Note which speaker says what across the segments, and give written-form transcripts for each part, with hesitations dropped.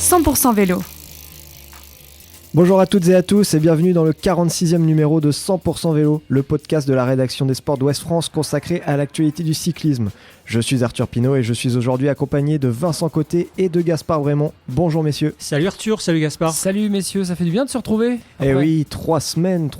Speaker 1: 100% vélo.
Speaker 2: Bonjour à toutes et à tous et bienvenue dans le 46e numéro de 100% vélo, le podcast de la rédaction des sports d'Ouest France consacré à l'actualité du cyclisme. Je suis Arthur Pinault et je suis aujourd'hui accompagné de Vincent Côté et de Gaspard Brémond. Bonjour messieurs.
Speaker 3: Salut Arthur, salut Gaspard.
Speaker 4: Salut messieurs, ça fait du bien de se retrouver.
Speaker 2: Eh oui, 3 semaines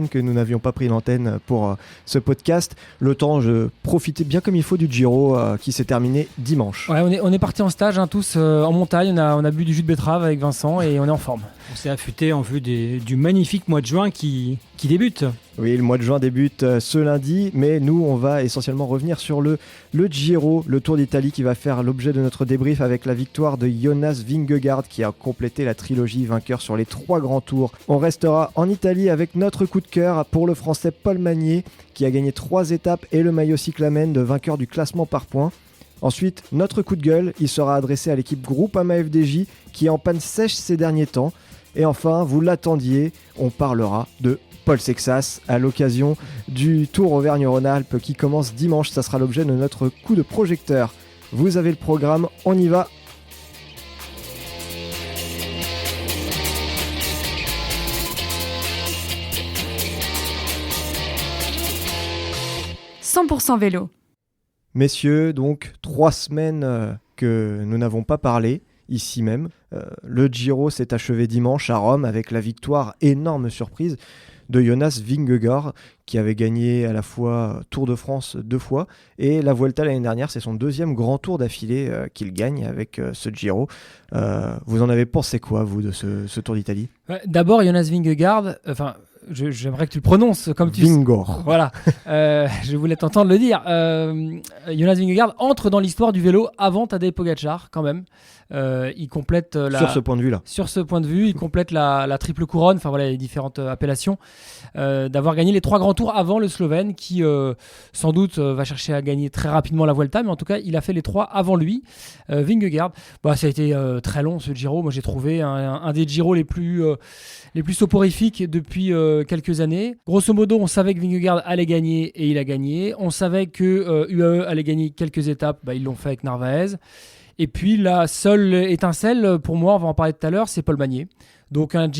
Speaker 2: que nous n'avions pas pris l'antenne pour ce podcast. Le temps, je profitais bien comme il faut du Giro qui s'est terminé dimanche.
Speaker 4: Ouais, on est partis en stage tous en montagne, on a bu du jus de betterave avec Vincent et on est en forme.
Speaker 3: On s'est affûté en vue du magnifique mois de juin qui débute.
Speaker 2: Oui, le mois de juin débute ce lundi, mais nous, on va essentiellement revenir sur le Giro, le Tour d'Italie qui va faire l'objet de notre débrief avec la victoire de Jonas Vingegaard qui a complété la trilogie vainqueur sur les 3 grands tours. On restera en Italie avec notre coup de cœur pour le Français Paul Magnier qui a gagné 3 étapes et le maillot cyclamen de vainqueur du classement par points. Ensuite, notre coup de gueule, il sera adressé à l'équipe Groupama FDJ qui est en panne sèche ces derniers temps. Et enfin, vous l'attendiez, on parlera de Paul Sexas à l'occasion du Tour Auvergne-Rhône-Alpes qui commence dimanche. Ça sera l'objet de notre coup de projecteur. Vous avez le programme, on y va. «
Speaker 1: 100% vélo ».
Speaker 2: Messieurs, donc 3 semaines que nous n'avons pas parlé. Ici même. Le Giro s'est achevé dimanche à Rome avec la victoire, énorme surprise, de Jonas Vingegaard qui avait gagné à la fois Tour de France 2 fois et la Vuelta l'année dernière. C'est son 2e grand tour d'affilée qu'il gagne avec ce Giro. Vous en avez pensé quoi, vous, de ce Tour d'Italie ?
Speaker 4: D'abord, Jonas Vingegaard, j'aimerais que tu le prononces comme tu
Speaker 2: Vingegaard.
Speaker 4: Voilà, je voulais t'entendre le dire. Jonas Vingegaard entre dans l'histoire du vélo avant Tadej Pogačar quand même. Il complète
Speaker 2: sur ce point de vue-là.
Speaker 4: Sur ce point de vue, il complète la triple couronne, enfin voilà les différentes appellations, d'avoir gagné les 3 grands tours avant le Slovène qui sans doute va chercher à gagner très rapidement la Vuelta, mais en tout cas il a fait les 3 avant lui. Vingegaard, ça a été très long ce Giro. Moi j'ai trouvé un des Giros les plus soporifiques depuis quelques années. Grosso modo, on savait que Vingegaard allait gagner et il a gagné. On savait que UAE allait gagner quelques étapes, ils l'ont fait avec Narvaez. Et puis la seule étincelle pour moi, on va en parler tout à l'heure, c'est Paul Magnier. Donc un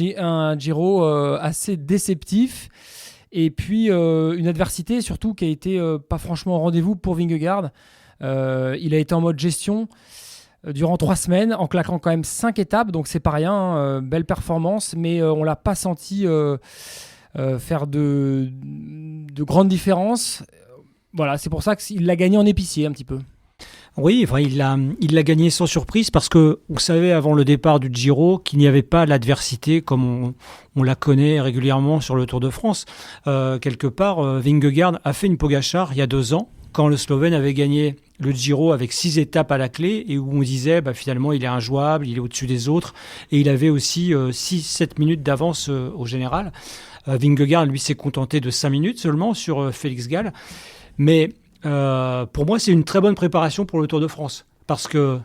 Speaker 4: Giro assez déceptif. Et puis une adversité surtout qui a été pas franchement au rendez-vous pour Vingegaard. Il a été en mode gestion durant 3 semaines en claquant quand même 5 étapes, donc c'est pas rien, belle performance, mais on l'a pas senti faire de grandes différences. Voilà, c'est pour ça qu'il l'a gagné en épicier un petit peu.
Speaker 3: Oui, il l'a gagné sans surprise parce que on savait avant le départ du Giro qu'il n'y avait pas l'adversité comme on la connaît régulièrement sur le Tour de France. Quelque part, Vingegaard a fait une Pogačar il y a 2 ans quand le Slovène avait gagné le Giro avec 6 étapes à la clé et où on disait finalement il est injouable, il est au-dessus des autres et il avait aussi 6-7 minutes d'avance au général. Vingegaard, lui, s'est contenté de 5 minutes seulement sur Félix Gall. Mais pour moi, c'est une très bonne préparation pour le Tour de France parce que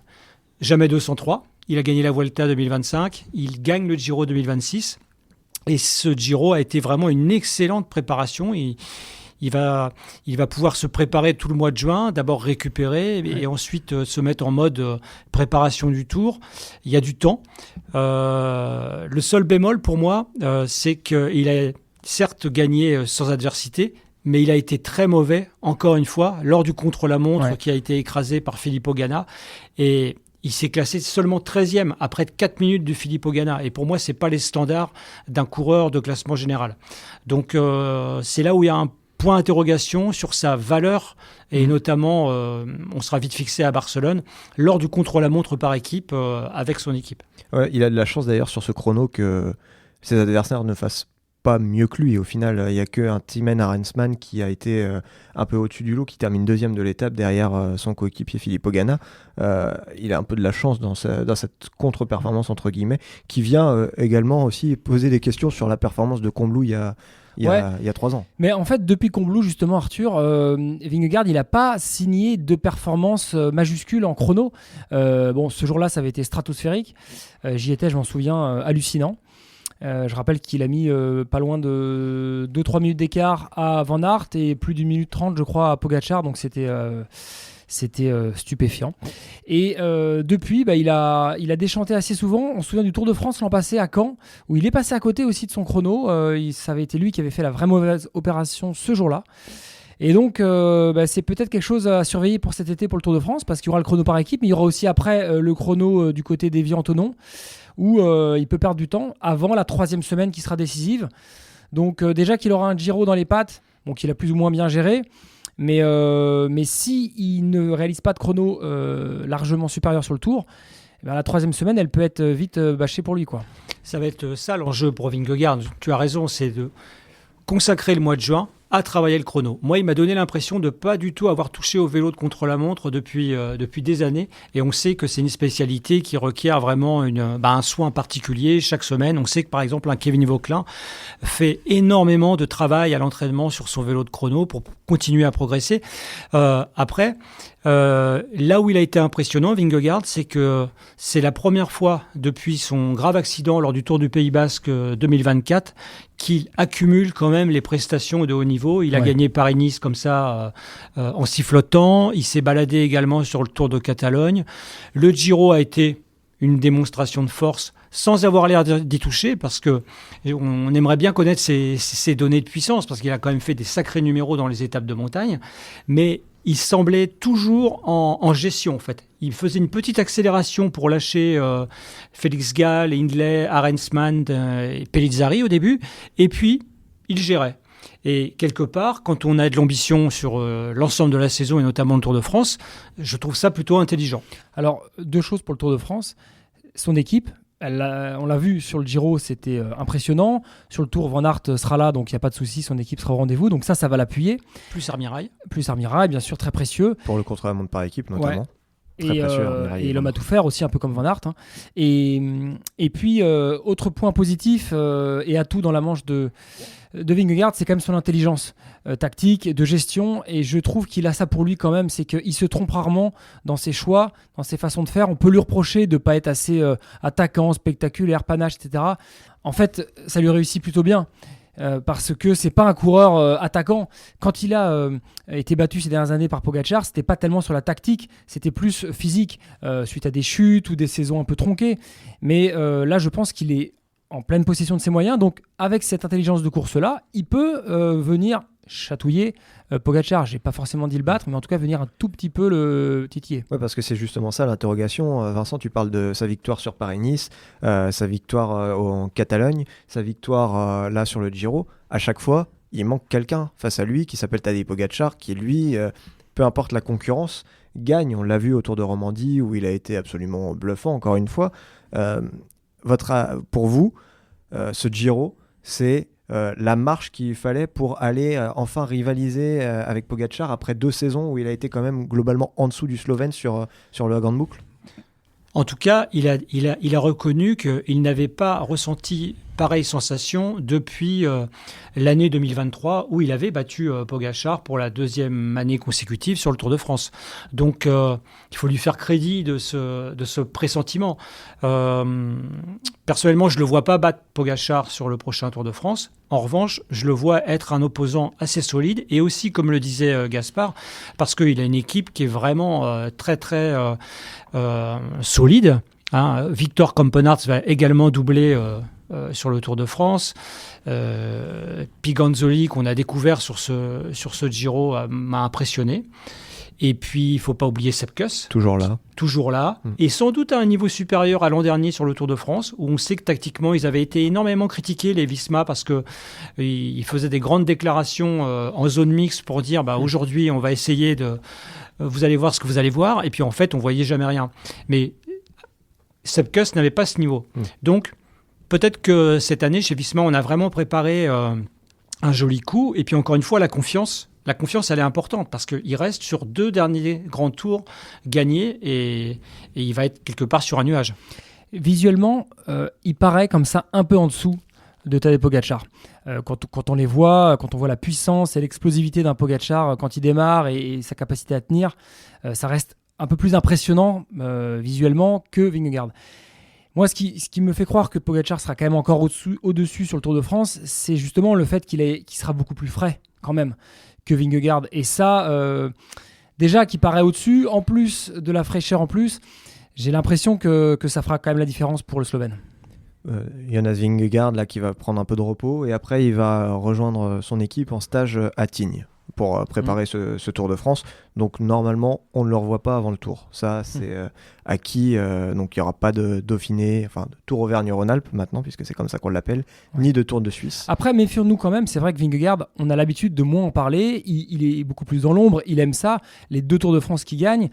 Speaker 3: jamais 203, il a gagné la Vuelta 2025, il gagne le Giro 2026 et ce Giro a été vraiment une excellente préparation. Il va pouvoir se préparer tout le mois de juin, d'abord récupérer et ensuite se mettre en mode préparation du Tour. Il y a du temps. Le seul bémol pour moi, c'est qu'il a certes gagné sans adversité, mais il a été très mauvais, encore une fois, lors du contre-la-montre qui a été écrasé par Filippo Ganna. Et il s'est classé seulement 13e après 4 minutes de Filippo Ganna. Et pour moi, ce n'est pas les standards d'un coureur de classement général. Donc, c'est là où il y a un point d'interrogation sur sa valeur. Et notamment, on sera vite fixé à Barcelone, lors du contre-la-montre par équipe, avec son équipe.
Speaker 2: Ouais, il a de la chance d'ailleurs sur ce chrono que ses adversaires ne fassent pas mieux que lui. Au final, il n'y a qu'un Thymen Arensman qui a été un peu au-dessus du lot, qui termine 2e de l'étape derrière son coéquipier Filippo Ganna. Il a un peu de la chance dans cette contre-performance, entre guillemets, qui vient également aussi poser des questions sur la performance de Combloux il y a 3 ans.
Speaker 4: Mais en fait, depuis Combloux, justement, Arthur, Vingegaard, il n'a pas signé de performance majuscule en chrono. Ce jour-là, ça avait été stratosphérique. J'y étais, je m'en souviens, hallucinant. Je rappelle qu'il a mis pas loin de 2-3 minutes d'écart à Van Aert et plus d'1 minute 30, je crois, à Pogačar. Donc c'était C'était stupéfiant. Et depuis, il a déchanté assez souvent. On se souvient du Tour de France l'an passé à Caen, où il est passé à côté aussi de son chrono. Ça avait été lui qui avait fait la vraie mauvaise opération ce jour-là. Et donc, c'est peut-être quelque chose à surveiller pour cet été pour le Tour de France, parce qu'il y aura le chrono par équipe, mais il y aura aussi après le chrono du côté d'Évian-Thonon, où il peut perdre du temps avant la 3e semaine qui sera décisive. Donc déjà qu'il aura un Giro dans les pattes, qu'il a plus ou moins bien géré, mais s'il ne réalise pas de chrono largement supérieur sur le Tour, la 3e semaine, elle peut être vite bâchée pour lui, quoi.
Speaker 3: Ça va être ça l'enjeu pour Vingegaard. Tu as raison, c'est de consacrer le mois de juin à travailler le chrono. Moi, il m'a donné l'impression de ne pas du tout avoir touché au vélo de contre-la-montre depuis des années. Et on sait que c'est une spécialité qui requiert vraiment un soin particulier chaque semaine. On sait que, par exemple, un Kevin Vauquelin fait énormément de travail à l'entraînement sur son vélo de chrono pour continuer à progresser. Après, là où il a été impressionnant, Vingegaard, c'est que c'est la première fois depuis son grave accident lors du Tour du Pays Basque 2024 qu'il accumule quand même les prestations de haut niveau. Il a gagné Paris-Nice comme ça en sifflotant. Il s'est baladé également sur le Tour de Catalogne. Le Giro a été une démonstration de force sans avoir l'air d'y toucher, parce que on aimerait bien connaître ses données de puissance, parce qu'il a quand même fait des sacrés numéros dans les étapes de montagne, mais il semblait toujours en gestion, en fait. Il faisait une petite accélération pour lâcher Félix Gall, Hindley, Arensman et Pellizzari au début, et puis il gérait. Et quelque part, quand on a de l'ambition sur l'ensemble de la saison, et notamment le Tour de France, je trouve ça plutôt intelligent.
Speaker 4: Alors, 2 choses pour le Tour de France. Son équipe, on l'a vu sur le Giro, c'était impressionnant. Sur le Tour, Van Aert sera là, donc il n'y a pas de souci, son équipe sera au rendez-vous. Donc ça va l'appuyer.
Speaker 3: Plus Armirail,
Speaker 4: bien sûr, très précieux.
Speaker 2: Pour le contre-la-montre par équipe, notamment.
Speaker 4: Ouais. Et l'homme à tout faire aussi, un peu comme Van Aert. Et puis, autre point positif et atout dans la manche de Vingegaard, c'est quand même son intelligence tactique, de gestion. Et je trouve qu'il a ça pour lui quand même, c'est qu'il se trompe rarement dans ses choix, dans ses façons de faire. On peut lui reprocher de ne pas être assez attaquant, spectaculaire, panache, etc. En fait, ça lui réussit plutôt bien. Parce que c'est pas un coureur attaquant. Quand il a été battu ces dernières années par Pogačar, c'était pas tellement sur la tactique, c'était plus physique, suite à des chutes ou des saisons un peu tronquées. Mais là, je pense qu'il est en pleine possession de ses moyens. Donc, avec cette intelligence de course-là, il peut venir chatouiller Pogačar. J'ai pas forcément dit le battre, mais en tout cas venir un tout petit peu le titiller.
Speaker 2: Ouais, parce que c'est justement ça l'interrogation. Vincent, tu parles de sa victoire sur Paris-Nice, sa victoire en Catalogne, sa victoire là sur le Giro. À chaque fois, il manque quelqu'un face à lui qui s'appelle Tadej Pogačar, qui lui, peu importe la concurrence, gagne. On l'a vu au Tour de Romandie où il a été absolument bluffant encore une fois. Pour vous, ce Giro, c'est la marche qu'il fallait pour aller enfin rivaliser avec Pogačar après 2 saisons où il a été quand même globalement en dessous du Slovène sur le grande boucle.
Speaker 3: En tout cas, il a reconnu qu'il n'avait pas ressenti pareille sensation depuis l'année 2023 où il avait battu Pogačar pour la 2e année consécutive sur le Tour de France. Donc, il faut lui faire crédit de ce pressentiment. Personnellement, je ne le vois pas battre Pogačar sur le prochain Tour de France. En revanche, je le vois être un opposant assez solide et aussi, comme le disait Gaspard, parce qu'il a une équipe qui est vraiment très, très solide. Victor Campenaerts va également doubler sur le Tour de France. Piganzoli, qu'on a découvert sur ce Giro, m'a impressionné. Et puis, il ne faut pas oublier Sepp Kuss.
Speaker 2: Toujours là.
Speaker 3: Et sans doute à un niveau supérieur à l'an dernier sur le Tour de France, où on sait que tactiquement, ils avaient été énormément critiqués, les Visma, parce qu'ils faisaient des grandes déclarations en zone mixte pour dire aujourd'hui, on va essayer vous allez voir ce que vous allez voir. Et puis, en fait, on ne voyait jamais rien. Mais Sepp Kuss n'avait pas ce niveau. Donc, peut-être que cette année, chez Visma, on a vraiment préparé un joli coup. Et puis, encore une fois, la confiance, elle est importante parce qu'il reste sur 2 derniers grands tours gagnés et il va être quelque part sur un nuage.
Speaker 4: Visuellement, il paraît comme ça un peu en dessous de Tadej Pogačar. Quand on les voit, quand on voit la puissance et l'explosivité d'un Pogačar quand il démarre et sa capacité à tenir, ça reste un peu plus impressionnant visuellement que Vingegaard. Moi, ce qui me fait croire que Pogačar sera quand même encore au-dessus sur le Tour de France, c'est justement le fait qu'il sera beaucoup plus frais quand même que Vingegaard. Et ça, déjà qui paraît au-dessus, en plus de la fraîcheur en plus. J'ai l'impression que ça fera quand même la différence pour le Slovène.
Speaker 2: Jonas Vingegaard là, qui va prendre un peu de repos et après il va rejoindre son équipe en stage à Tignes pour préparer ce Tour de France. Donc normalement on ne le revoit pas avant le Tour. Ça c'est acquis. Donc il n'y aura pas de Dauphiné, enfin de Tour Auvergne-Rhône-Alpes maintenant puisque c'est comme ça qu'on l'appelle, ni de Tour de Suisse.
Speaker 4: Après méfions-nous quand même, c'est vrai que Vingegaard, on a l'habitude de moins en parler, il est beaucoup plus dans l'ombre, il aime ça. Les 2 Tours de France qu'il gagne,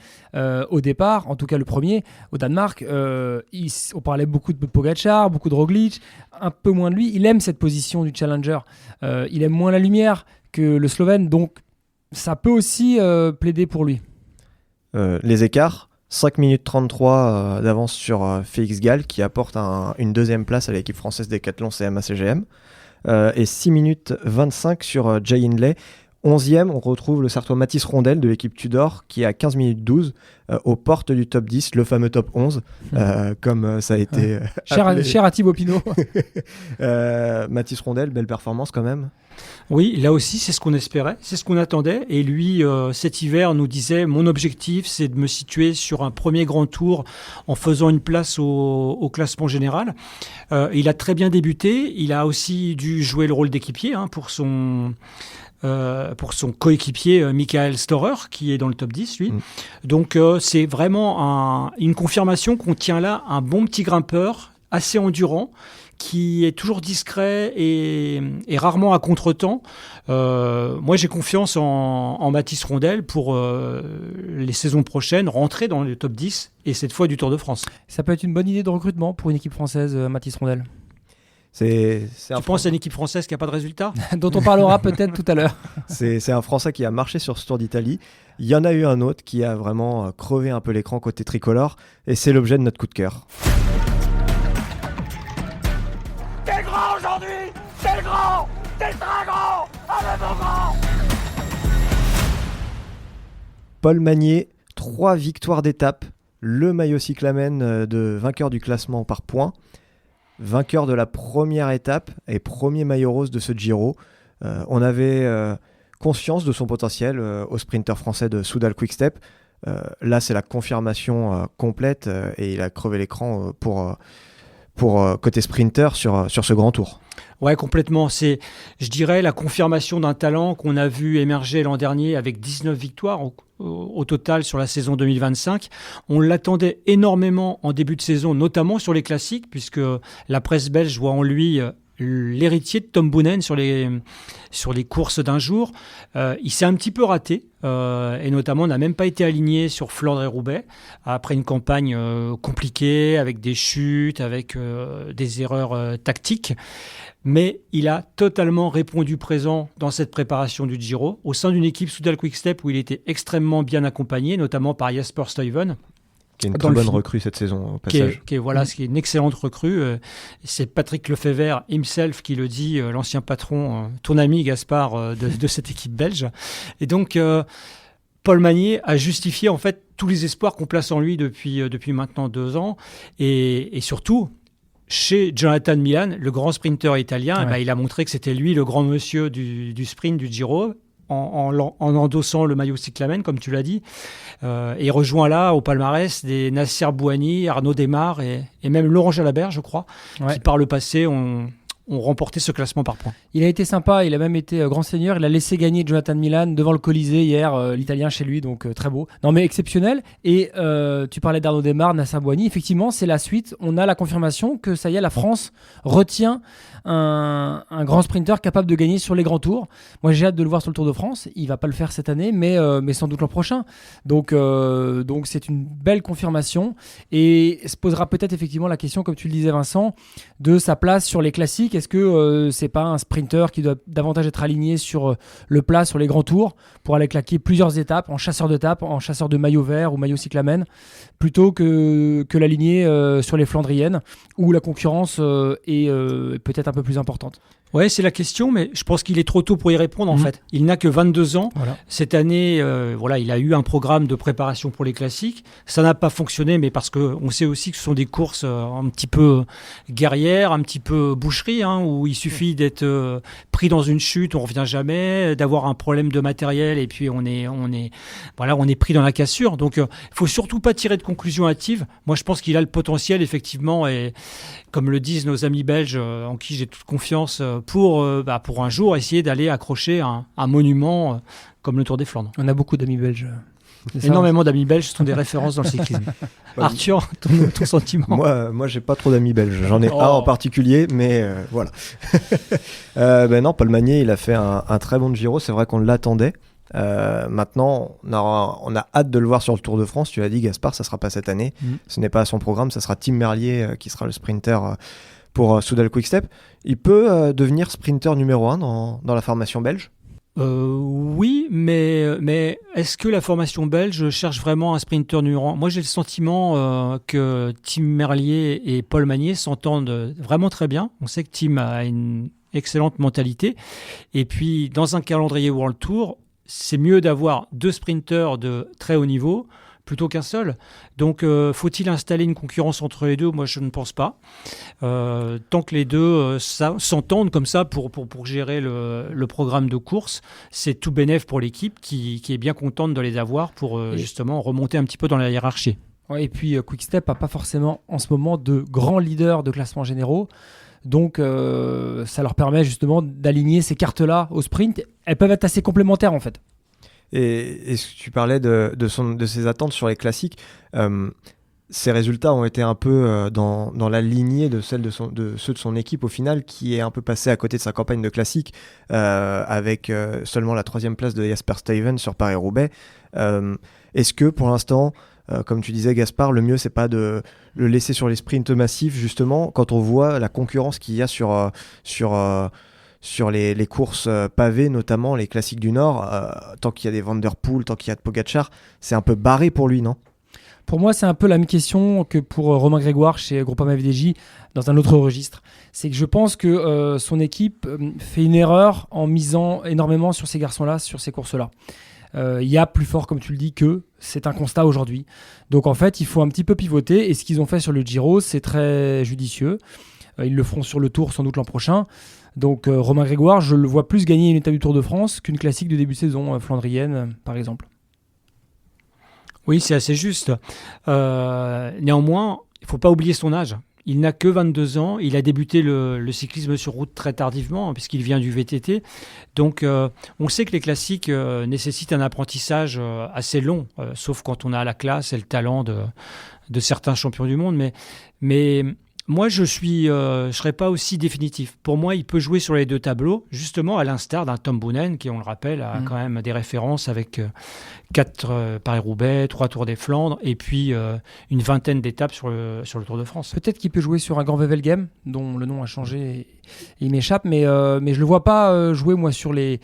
Speaker 4: au départ, en tout cas le premier, au Danemark, on parlait beaucoup de Pogačar, beaucoup de Roglic, un peu moins de lui. Il aime cette position du challenger, il aime moins la lumière que le Slovène, donc ça peut aussi plaider pour lui.
Speaker 2: Les écarts, 5 minutes 33 d'avance sur Félix Gall qui apporte une deuxième place à l'équipe française Decathlon CMA-CGM et 6 minutes 25 sur Jay Hindley. 11e, on retrouve le Sartois Mathis Rondel de l'équipe Tudor qui est à 15 minutes 12 aux portes du top 10, le fameux top 11 comme ça a été
Speaker 4: cher à Thibaut Pinot.
Speaker 2: Mathis Rondel, belle performance quand même.
Speaker 3: Oui, là aussi, c'est ce qu'on espérait, c'est ce qu'on attendait. Et lui, cet hiver, nous disait, mon objectif, c'est de me situer sur un premier grand tour en faisant une place au classement général. Il a très bien débuté. Il a aussi dû jouer le rôle d'équipier pour son coéquipier Michael Storer, qui est dans le top 10, lui. Donc, c'est vraiment une confirmation qu'on tient là un bon petit grimpeur, assez endurant, qui est toujours discret et rarement à contre-temps. Moi, j'ai confiance en Mathis Rondel pour les saisons prochaines, rentrer dans le top 10 et cette fois du Tour de France.
Speaker 4: Ça peut être une bonne idée de recrutement pour une équipe française, Mathis Rondel.
Speaker 3: Tu penses à une équipe française qui n'a pas de résultat
Speaker 4: dont on parlera peut-être tout à l'heure.
Speaker 2: C'est un Français qui a marché sur ce Tour d'Italie. Il y en a eu un autre qui a vraiment crevé un peu l'écran côté tricolore et c'est l'objet de notre coup de cœur.
Speaker 1: T'es grand aujourd'hui! T'es grand! T'es très grand! Allez mon grand!
Speaker 2: Paul Magnier, 3 victoires d'étape, le maillot cyclamen de vainqueur du classement par points, vainqueur de la première étape et premier maillot rose de ce Giro. On avait conscience de son potentiel au sprinter français de Soudal Quick-Step. Là, c'est la confirmation complète et il a crevé l'écran pour côté sprinter sur ce grand tour.
Speaker 3: Ouais, complètement. C'est, je dirais, la confirmation d'un talent qu'on a vu émerger l'an dernier avec 19 victoires au total sur la saison 2025. On l'attendait énormément en début de saison, notamment sur les classiques, puisque la presse belge voit en lui l'héritier de Tom Boonen sur les courses d'un jour. Il s'est un petit peu raté et notamment n'a même pas été aligné sur Flandre et Roubaix après une campagne compliquée avec des chutes, avec des erreurs tactiques. Mais il a totalement répondu présent dans cette préparation du Giro au sein d'une équipe Soudal Quick-Step où il était extrêmement bien accompagné, notamment par Jasper Stuyven.
Speaker 2: Qui est une très bonne recrue cette saison au passage.
Speaker 3: Qui est une excellente recrue. C'est Patrick Lefebvre himself qui le dit, l'ancien patron, ton ami Gaspard de cette équipe belge. Et donc, Paul Magnier a justifié en fait tous les espoirs qu'on place en lui depuis maintenant 2 ans. Et surtout, chez Jonathan Milan, le grand sprinter italien, il a montré que c'était lui le grand monsieur du sprint du Giro. En endossant le maillot cyclamen, comme tu l'as dit. Et il rejoint là, au palmarès, des Nasser Bouhanni, Arnaud Desmar et même Laurent Jalabert, je crois, qui par le passé ont remporté ce classement par points.
Speaker 4: Il a été sympa, il a même été grand seigneur. Il a laissé gagner Jonathan Milan devant le Colisée hier, l'Italien chez lui, donc très beau. Non mais exceptionnel. Et tu parlais d'Arnaud Desmar, Nasser Bouhanni. Effectivement, c'est la suite. On a la confirmation que ça y est, la France retient un grand sprinter capable de gagner sur les grands tours. Moi, j'ai hâte de le voir sur le Tour de France. Il va pas le faire cette année, mais sans doute l'an prochain. Donc c'est une belle confirmation et se posera peut-être effectivement la question, comme tu le disais Vincent, de sa place sur les classiques. Est-ce que c'est pas un sprinter qui doit davantage être aligné sur le plat, sur les grands tours, pour aller claquer plusieurs étapes en chasseur d'étapes, en chasseur de maillot vert ou maillot cyclamen, plutôt que l'aligner sur les Flandriennes où la concurrence est peut-être un peu plus importante.
Speaker 3: Ouais, c'est la question, mais je pense qu'il est trop tôt pour y répondre en fait. Il n'a que 22 ans.
Speaker 4: Voilà.
Speaker 3: Cette année, il a eu un programme de préparation pour les classiques. Ça n'a pas fonctionné, mais parce qu'on sait aussi que ce sont des courses un petit peu guerrières, un petit peu boucherie, où il suffit d'être pris dans une chute, on revient jamais, d'avoir un problème de matériel et puis on est pris dans la cassure. Donc, il faut surtout pas tirer de conclusions hâtives. Moi, je pense qu'il a le potentiel effectivement, et comme le disent nos amis belges, en qui j'ai toute confiance, pour un jour essayer d'aller accrocher un monument comme le Tour des Flandres.
Speaker 4: On a beaucoup d'amis belges.
Speaker 3: Énormément d'amis belges sont des références dans le cyclisme. Arthur, ton sentiment?
Speaker 2: Moi, j'ai pas trop d'amis belges. J'en ai un en particulier, mais voilà. Non, Paul Magnier, il a fait un très bon Giro. C'est vrai qu'on l'attendait. Maintenant, on a hâte de le voir sur le Tour de France. Tu l'as dit, Gaspard, ça sera pas cette année. Ce n'est pas à son programme. Ça sera Tim Merlier qui sera le sprinter pour Soudal Quick-Step. Il peut devenir sprinter numéro 1 dans la formation belge?
Speaker 3: Oui, mais est-ce que la formation belge cherche vraiment un sprinter numéro 1? Moi, j'ai le sentiment que Tim Merlier et Paul Magnier s'entendent vraiment très bien. On sait que Tim a une excellente mentalité. Et puis, dans un calendrier World Tour, c'est mieux d'avoir 2 sprinters de très haut niveau plutôt qu'un seul. Donc, faut-il installer une concurrence entre les deux? Moi, je ne pense pas. Tant que les deux s'entendent comme ça pour gérer le programme de course, c'est tout bénef pour l'équipe qui est bien contente de les avoir pour justement remonter un petit peu dans la hiérarchie.
Speaker 4: Ouais, et puis, Quick-Step n'a pas forcément en ce moment de grands leaders de classement généraux. Donc, ça leur permet justement d'aligner ces cartes-là au sprint. Elles peuvent être assez complémentaires en fait.
Speaker 2: Et tu parlais de ses attentes sur les classiques. Ses résultats ont été un peu dans la lignée de ceux de son équipe au final, qui est un peu passé à côté de sa campagne de classique avec seulement la 3e place de Jasper Stuyven sur Paris-Roubaix. Est-ce que pour l'instant, comme tu disais Gaspard, le mieux c'est pas de le laisser sur les sprints massifs, justement, quand on voit la concurrence qu'il y a sur les courses pavées, notamment les classiques du Nord, tant qu'il y a des Van der Poel, tant qu'il y a de Pogacar, c'est un peu barré pour lui, non?
Speaker 4: Pour moi, c'est un peu la même question que pour Romain Grégoire chez Groupama FDJ, dans un autre registre. C'est que je pense que son équipe fait une erreur en misant énormément sur ces garçons-là, sur ces courses-là. Il y a plus fort, comme tu le dis, qu'eux. C'est un constat aujourd'hui. Donc en fait, il faut un petit peu pivoter. Et ce qu'ils ont fait sur le Giro, c'est très judicieux. Ils le feront sur le Tour sans doute l'an prochain. Donc Romain Grégoire, je le vois plus gagner une étape du Tour de France qu'une classique de début de saison flandrienne, par exemple.
Speaker 3: Oui, c'est assez juste. Néanmoins, il ne faut pas oublier son âge. Il n'a que 22 ans. Il a débuté le cyclisme sur route très tardivement, puisqu'il vient du VTT. Donc, on sait que les classiques nécessitent un apprentissage assez long, sauf quand on a la classe et le talent de certains champions du monde. Mais moi, je serais pas aussi définitif. Pour moi, il peut jouer sur les 2 tableaux, justement à l'instar d'un Tom Boonen, qui, on le rappelle, a quand même des références avec 4 Paris-Roubaix, 3 Tours des Flandres, et puis une vingtaine d'étapes sur le Tour de France.
Speaker 4: Peut-être qu'il peut jouer sur un Grand Wevelgem, dont le nom a changé et il m'échappe, mais je le vois pas jouer, moi, sur les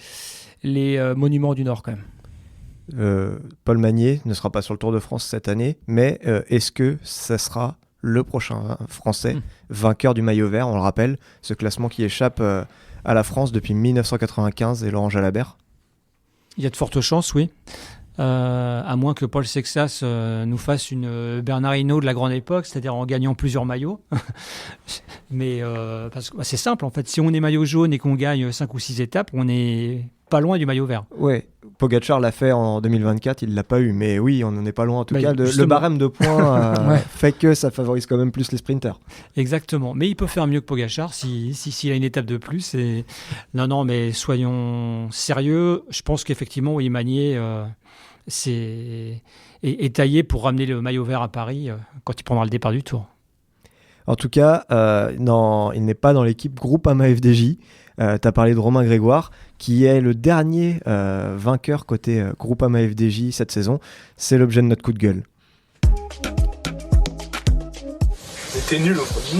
Speaker 4: monuments du Nord, quand même.
Speaker 2: Paul Magnier ne sera pas sur le Tour de France cette année, mais est-ce que ça sera le prochain Français vainqueur du maillot vert? On le rappelle, ce classement qui échappe à la France depuis 1995 et Laurent Jalabert.
Speaker 3: Il y a de fortes chances, oui. À moins que Paul Sexas nous fasse une Bernard Hinault de la grande époque, c'est-à-dire en gagnant plusieurs maillots. Mais parce que c'est simple, en fait. Si on est maillot jaune et qu'on gagne 5 ou 6 étapes, on n'est pas loin du maillot vert.
Speaker 2: Ouais, Pogacar l'a fait en 2024, il l'a pas eu, mais oui, on n'en est pas loin en tout cas. Le barème de points fait que ça favorise quand même plus les sprinters.
Speaker 3: Exactement, mais il peut faire mieux que Pogacar s'il a une étape de plus. Non, mais soyons sérieux. Je pense qu'effectivement, oui, Magnier est taillé pour ramener le maillot vert à Paris quand il prendra le départ du Tour.
Speaker 2: En tout cas, non, il n'est pas dans l'équipe Groupama FDJ. Tu as parlé de Romain Grégoire, qui est le dernier vainqueur côté Groupama FDJ cette saison. C'est l'objet de notre coup de gueule.
Speaker 1: Elle était nulle aujourd'hui,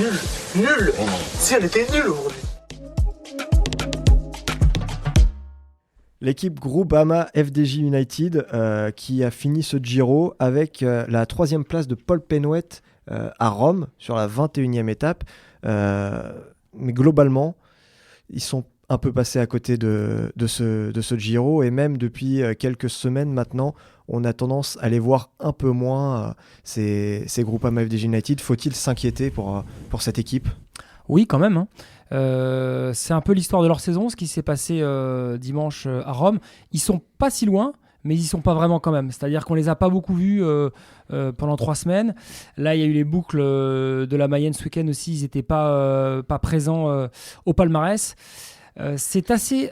Speaker 1: nulle. Si, elle était nulle aujourd'hui.
Speaker 2: L'équipe Groupama FDJ United qui a fini ce Giro avec la 3e place de Paul Penouet à Rome sur la 21e étape. Mais globalement, ils sont un peu passés à côté de ce Giro, et même depuis quelques semaines maintenant, on a tendance à les voir un peu moins, ces Groupama FDJ United. Faut-il s'inquiéter pour cette équipe ?
Speaker 4: Oui, quand même. C'est un peu l'histoire de leur saison, ce qui s'est passé dimanche à Rome. Ils sont pas si loin, mais ils y sont pas vraiment quand même. C'est-à-dire qu'on les a pas beaucoup vus pendant 3 semaines. Là, il y a eu les boucles de la Mayenne ce week-end aussi. Ils n'étaient pas présents au palmarès. C'est assez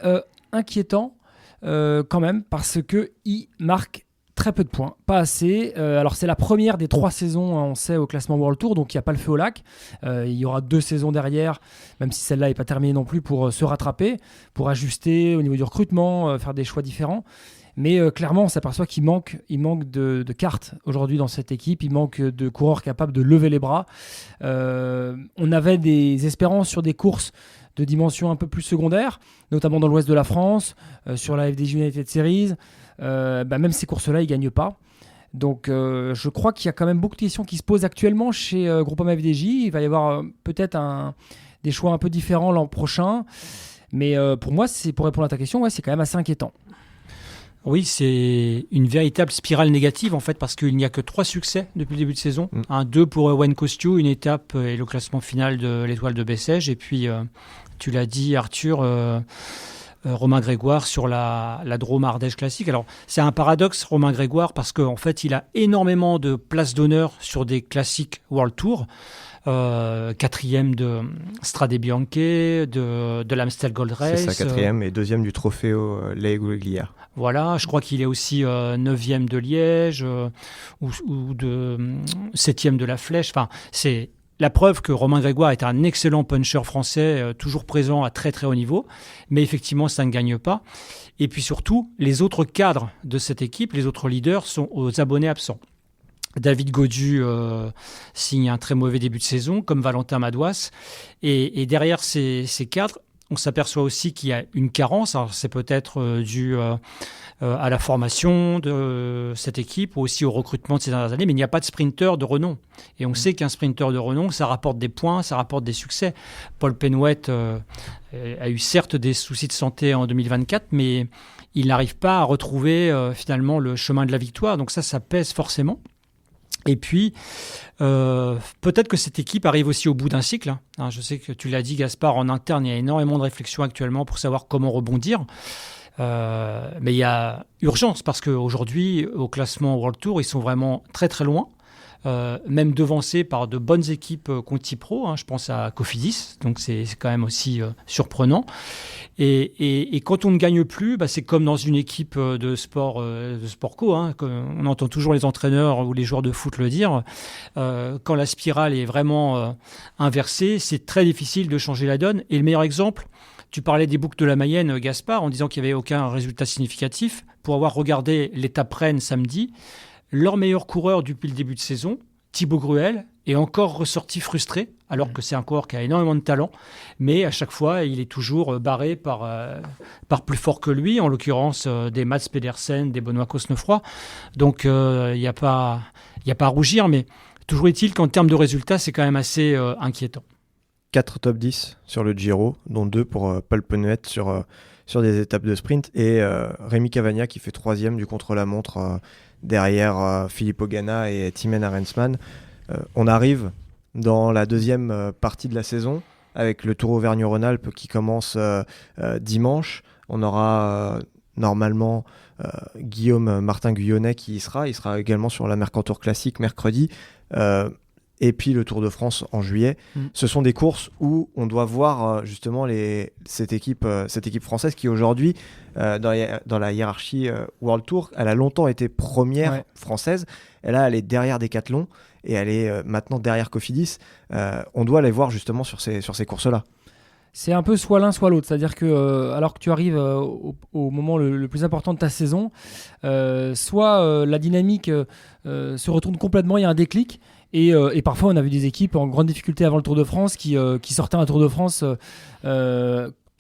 Speaker 4: inquiétant quand même parce qu'ils marquent très peu de points, pas assez. Alors c'est la première des 3 saisons, on sait, au classement World Tour, donc il n'y a pas le feu au lac. Il y aura 2 saisons derrière, même si celle-là n'est pas terminée non plus, pour se rattraper, pour ajuster au niveau du recrutement, faire des choix différents. Mais clairement, on s'aperçoit qu'il manque de cartes aujourd'hui dans cette équipe. Il manque de coureurs capables de lever les bras. On avait des espérances sur des courses de dimension un peu plus secondaire, notamment dans l'ouest de la France, sur la FDJ United Series. Même ces courses-là, ils ne gagnent pas. Donc je crois qu'il y a quand même beaucoup de questions qui se posent actuellement chez Groupama FDJ. Il va y avoir peut-être des choix un peu différents l'an prochain. Mais pour moi, pour répondre à ta question, c'est quand même assez inquiétant.
Speaker 3: Oui, c'est une véritable spirale négative en fait, parce qu'il n'y a que 3 succès depuis le début de saison. 2 pour Wen Kostyo, une étape et le classement final de l'Étoile de Bessèges. Et puis, tu l'as dit Arthur, Romain Grégoire sur la Drôme Ardèche classique. Alors, c'est un paradoxe, Romain Grégoire, parce qu'en fait, il a énormément de places d'honneur sur des classiques World Tour. 4e de Strade Bianche, de l'Amstel Gold Race.
Speaker 2: C'est ça, 4e et 2e du Trofeo Leguiglia.
Speaker 3: Voilà, je crois qu'il est aussi 9e de Liège ou de 7e de la Flèche. Enfin, c'est la preuve que Romain Grégoire est un excellent puncher français, toujours présent à très très haut niveau. Mais effectivement, ça ne gagne pas. Et puis surtout, les autres cadres de cette équipe, les autres leaders, sont aux abonnés absents. David Gaudu signe un très mauvais début de saison, comme Valentin Madouas. Et derrière ces cadres, on s'aperçoit aussi qu'il y a une carence. Alors, c'est peut-être dû à la formation de cette équipe ou aussi au recrutement de ces dernières années, mais il n'y a pas de sprinter de renom. Et on sait qu'un sprinter de renom, ça rapporte des points, ça rapporte des succès. Paul Penouet a eu certes des soucis de santé en 2024, mais il n'arrive pas à retrouver finalement le chemin de la victoire. Donc ça pèse forcément. Et puis, peut-être que cette équipe arrive aussi au bout d'un cycle. Je sais que tu l'as dit, Gaspard, en interne, il y a énormément de réflexions actuellement pour savoir comment rebondir. Mais il y a urgence parce qu'aujourd'hui, au classement World Tour, ils sont vraiment très très loin. Même devancés par de bonnes équipes Conti Pro, je pense à Cofidis, donc c'est quand même aussi surprenant. Et quand on ne gagne plus, c'est comme dans une équipe de sport co, on entend toujours les entraîneurs ou les joueurs de foot le dire, quand la spirale est vraiment inversée, c'est très difficile de changer la donne. Et le meilleur exemple, tu parlais des boucles de la Mayenne, Gaspard, en disant qu'il n'y avait aucun résultat significatif. Pour avoir regardé l'étape Rennes samedi, leur meilleur coureur depuis le début de saison, Thibaut Gruel, est encore ressorti frustré, alors que c'est un coureur qui a énormément de talent, mais à chaque fois, il est toujours barré par plus fort que lui, en l'occurrence des Mats Pedersen, des Benoît Cosnefroy. Donc, il n'y a pas à rougir, mais toujours est-il qu'en termes de résultats, c'est quand même assez inquiétant.
Speaker 2: 4 top 10 sur le Giro, dont 2 pour Paul Penouet sur des étapes de sprint, et Rémi Cavagna qui fait 3e du contre-la-montre derrière Filippo Ganna et Timen Arensman. On arrive dans la deuxième partie de la saison avec le Tour Auvergne-Rhône-Alpes qui commence dimanche. On aura normalement Guillaume Martin Guyonnet qui y sera. Il sera également sur la Mercantour Classique mercredi. Et puis le Tour de France en juillet. Ce sont des courses où on doit voir justement cette équipe française qui aujourd'hui, dans la hiérarchie World Tour, elle a longtemps été première française. Et là, elle est derrière Decathlon et elle est maintenant derrière Cofidis. On doit les voir justement sur ces courses-là.
Speaker 4: C'est un peu soit l'un soit l'autre, c'est-à-dire que alors que tu arrives au moment le plus important de ta saison, soit la dynamique se retourne complètement, il y a un déclic. Et parfois, on a vu des équipes en grande difficulté avant le Tour de France qui sortaient un Tour de France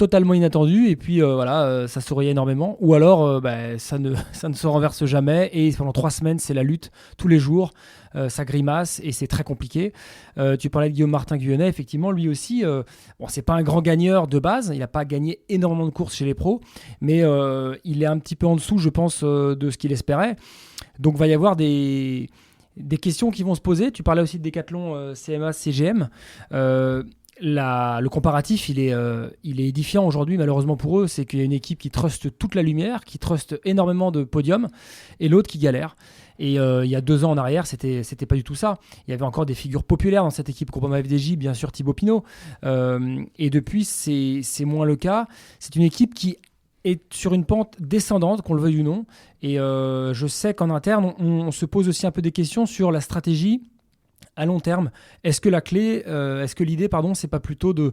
Speaker 4: totalement inattendu et puis ça souriait énormément, ou alors ça ne se renverse jamais et pendant 3 semaines c'est la lutte tous les jours, ça grimace et c'est très compliqué. Tu parlais de Guillaume Martin-Guyonnet, effectivement lui aussi c'est pas un grand gagneur de base, il n'a pas gagné énormément de courses chez les pros, mais il est un petit peu en dessous je pense de ce qu'il espérait, donc va y avoir des questions qui vont se poser. Tu parlais aussi de Décathlon, CMA, CGM. Le comparatif, il est édifiant aujourd'hui, malheureusement pour eux. C'est qu'il y a une équipe qui truste toute la lumière, qui truste énormément de podiums, et l'autre qui galère. Et il y a 2 ans en arrière, c'était pas du tout ça. Il y avait encore des figures populaires dans cette équipe Groupama FDJ, bien sûr Thibaut Pinot. Et depuis, c'est moins le cas. C'est une équipe qui est sur une pente descendante, qu'on le veuille ou non. Et je sais qu'en interne, on se pose aussi un peu des questions sur la stratégie à long terme. Est-ce que l'idée, c'est pas plutôt de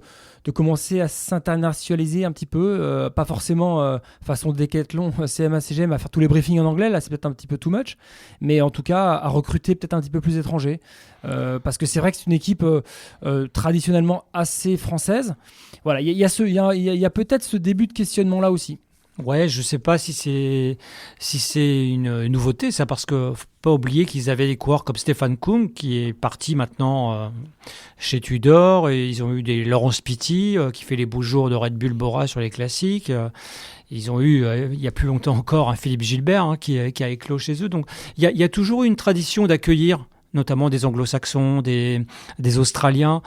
Speaker 4: commencer à s'internationaliser un petit peu, pas forcément façon Décathlon, CMA, CGM, à faire tous les briefings en anglais, là c'est peut-être un petit peu too much, mais en tout cas à recruter peut-être un petit peu plus étrangers, parce que c'est vrai que c'est une équipe traditionnellement assez française. Voilà, il y a peut-être ce début de questionnement là aussi.
Speaker 3: Ouais, je sais pas si c'est une nouveauté, ça, parce que faut pas oublier qu'ils avaient des coureurs comme Stéphane Kung qui est parti maintenant chez Tudor, et ils ont eu des Laurence Pitty qui fait les beaux jours de Red Bull Bora sur les classiques. Ils ont eu, il y a plus longtemps encore, un Philippe Gilbert qui a éclos chez eux. Donc il y a toujours eu une tradition d'accueillir notamment des Anglo-Saxons, des Australiens,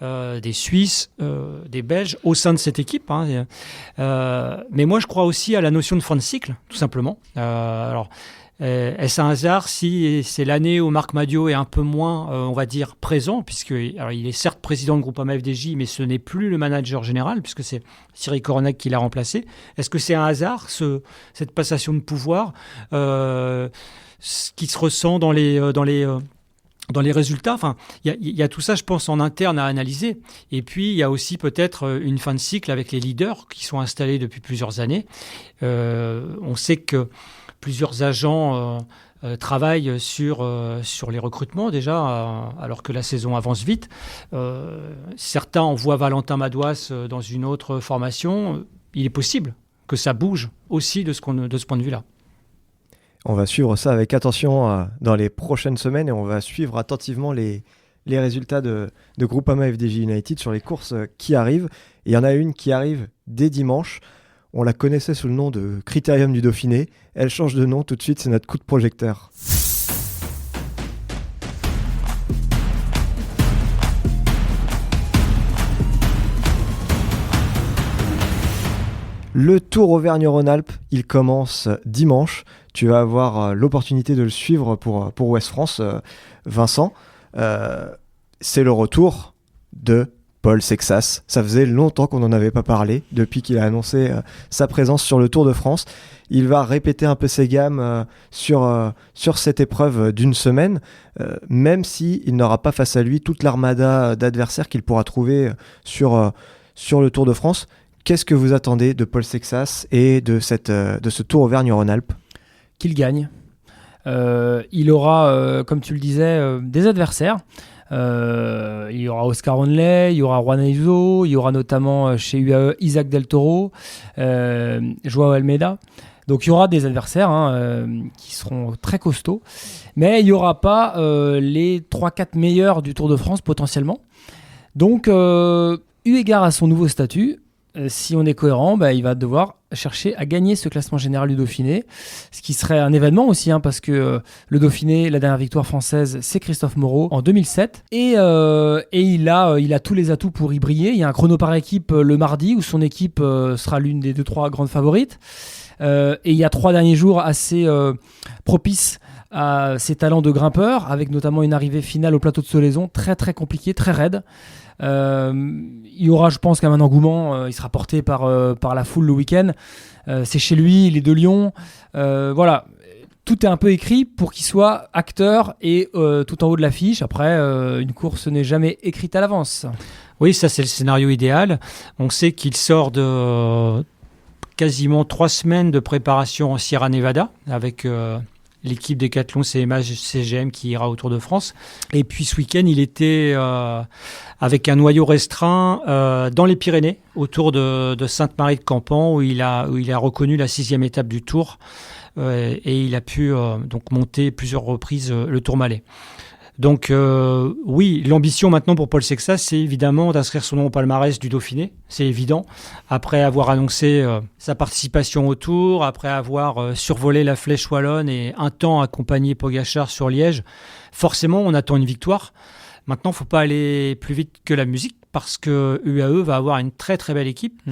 Speaker 3: des Suisses, des Belges au sein de cette équipe. Mais moi, je crois aussi à la notion de fin de cycle, tout simplement. Est-ce un hasard si c'est l'année où Marc Madiot est un peu moins, on va dire, présent, il est certes président de Groupama FDJ, mais ce n'est plus le manager général, puisque c'est Cyril Coronac qui l'a remplacé. Est-ce que c'est un hasard, cette passation de pouvoir, qui se ressent dans les résultats? Enfin, il y a tout ça, je pense, en interne à analyser. Et puis, il y a aussi peut-être une fin de cycle avec les leaders qui sont installés depuis plusieurs années. On sait que plusieurs agents travaillent sur les recrutements déjà, alors que la saison avance vite. Certains envoient Valentin Madouas dans une autre formation. Il est possible que ça bouge aussi de ce point de vue-là.
Speaker 2: On va suivre ça avec attention dans les prochaines semaines, et on va suivre attentivement les résultats de Groupama FDJ United sur les courses qui arrivent. Et il y en a une qui arrive dès dimanche. On la connaissait sous le nom de Critérium du Dauphiné. Elle change de nom tout de suite, c'est notre coup de projecteur. Le Tour Auvergne-Rhône-Alpes, il commence dimanche. Tu vas avoir l'opportunité de le suivre pour Ouest France, Vincent. C'est le retour de Paul Sexas. Ça faisait longtemps qu'on n'en avait pas parlé, depuis qu'il a annoncé sa présence sur le Tour de France. Il va répéter un peu ses gammes sur cette épreuve d'une semaine, même s'il n'aura pas face à lui toute l'armada d'adversaires qu'il pourra trouver sur le Tour de France. Qu'est-ce que vous attendez de Paul Sexas et de ce Tour Auvergne-Rhône-Alpes ?
Speaker 4: Qu'il gagne. Il aura, comme tu le disais, des adversaires. Il y aura Oscar Onley, il y aura Juan Ayuso, il y aura notamment chez UAE Isaac Del Toro, Joao Almeida. Donc il y aura des adversaires qui seront très costauds, mais il n'y aura pas les 3-4 meilleurs du Tour de France potentiellement. Donc eu égard à son nouveau statut, si on est cohérent, il va devoir chercher à gagner ce classement général du Dauphiné, ce qui serait un événement aussi, parce que le Dauphiné, la dernière victoire française, c'est Christophe Moreau en 2007, et il a tous les atouts pour y briller. Il y a un chrono par équipe le mardi où son équipe sera l'une des 2-3 grandes favorites, et il y a 3 derniers jours assez propices à ses talents de grimpeur, avec notamment une arrivée finale au plateau de Solaison très très compliquée, très raide. Il y aura, je pense, un engouement. Il sera porté par la foule le week-end. C'est chez lui, il est de Lyon. Voilà, tout est un peu écrit pour qu'il soit acteur et tout en haut de l'affiche. Après, une course n'est jamais écrite à l'avance.
Speaker 3: Oui, ça c'est le scénario idéal. On sait qu'il sort de quasiment 3 semaines de préparation en Sierra Nevada avec l'équipe Decathlon CMA CGM qui ira au Tour de France. Et puis ce week-end, il était avec un noyau restreint dans les Pyrénées, autour de Sainte-Marie de Campan, où il a reconnu la 6e étape du Tour. Et il a pu donc monter plusieurs reprises le Tourmalet. Donc oui, l'ambition maintenant pour Paul Sexas, c'est évidemment d'inscrire son nom au palmarès du Dauphiné, c'est évident. Après avoir annoncé sa participation au Tour, après avoir survolé la Flèche Wallonne et un temps accompagné Pogačar sur Liège, forcément on attend une victoire. Maintenant, il ne faut pas aller plus vite que la musique parce que UAE va avoir une très très belle équipe.